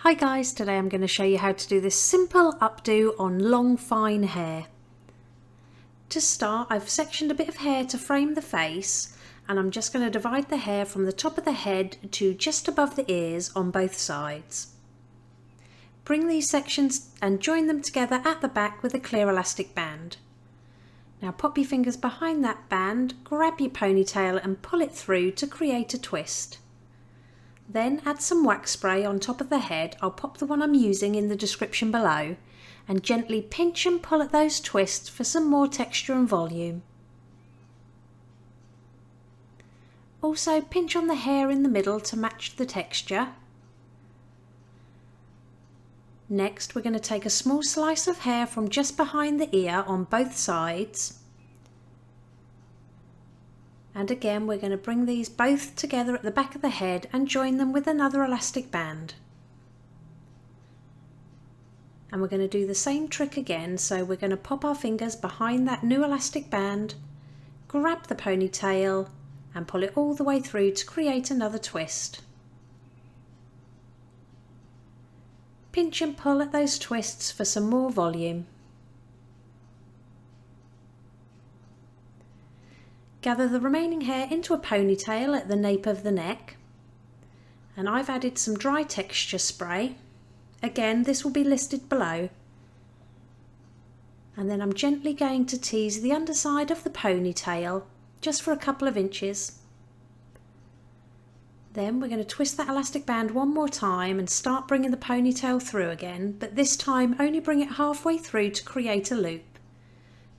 Hi guys, today I'm going to show you how to do this simple updo on long fine hair. To start, I've sectioned a bit of hair to frame the face, and I'm just going to divide the hair from the top of the head to just above the ears on both sides. Bring these sections and join them together at the back with a clear elastic band. Now pop your fingers behind that band, grab your ponytail and pull it through to create a twist. Then add some wax spray on top of the head. I'll pop the one I'm using in the description below, and gently pinch and pull at those twists for some more texture and volume. Also pinch on the hair in the middle to match the texture. Next we're going to take a small slice of hair from just behind the ear on both sides. And again we're going to bring these both together at the back of the head and join them with another elastic band. And we're going to do the same trick again, so we're going to pop our fingers behind that new elastic band, grab the ponytail and pull it all the way through to create another twist. Pinch and pull at those twists for some more volume. Gather the remaining hair into a ponytail at the nape of the neck, and I've added some dry texture spray. Again, this will be listed below. And then I'm gently going to tease the underside of the ponytail just for a couple of inches. Then we're going to twist that elastic band one more time and start bringing the ponytail through again, but this time only bring it halfway through to create a loop.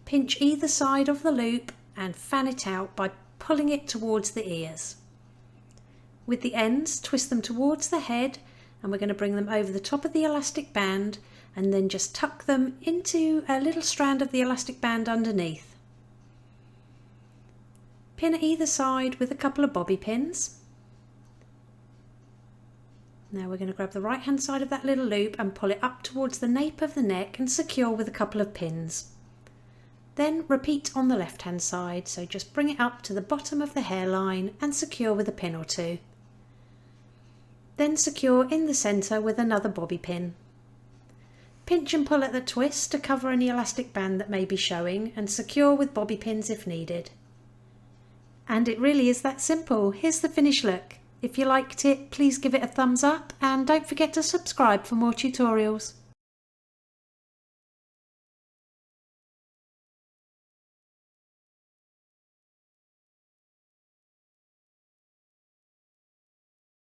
Pinch either side of the loop and fan it out by pulling it towards the ears. With the ends, twist them towards the head, and we're going to bring them over the top of the elastic band and then just tuck them into a little strand of the elastic band underneath. Pin at either side with a couple of bobby pins. Now we're going to grab the right hand side of that little loop and pull it up towards the nape of the neck and secure with a couple of pins. Then repeat on the left hand side, so just bring it up to the bottom of the hairline and secure with a pin or two. Then secure in the centre with another bobby pin. Pinch and pull at the twist to cover any elastic band that may be showing and secure with bobby pins if needed. And it really is that simple. Here's the finished look. If you liked it, please give it a thumbs up and don't forget to subscribe for more tutorials.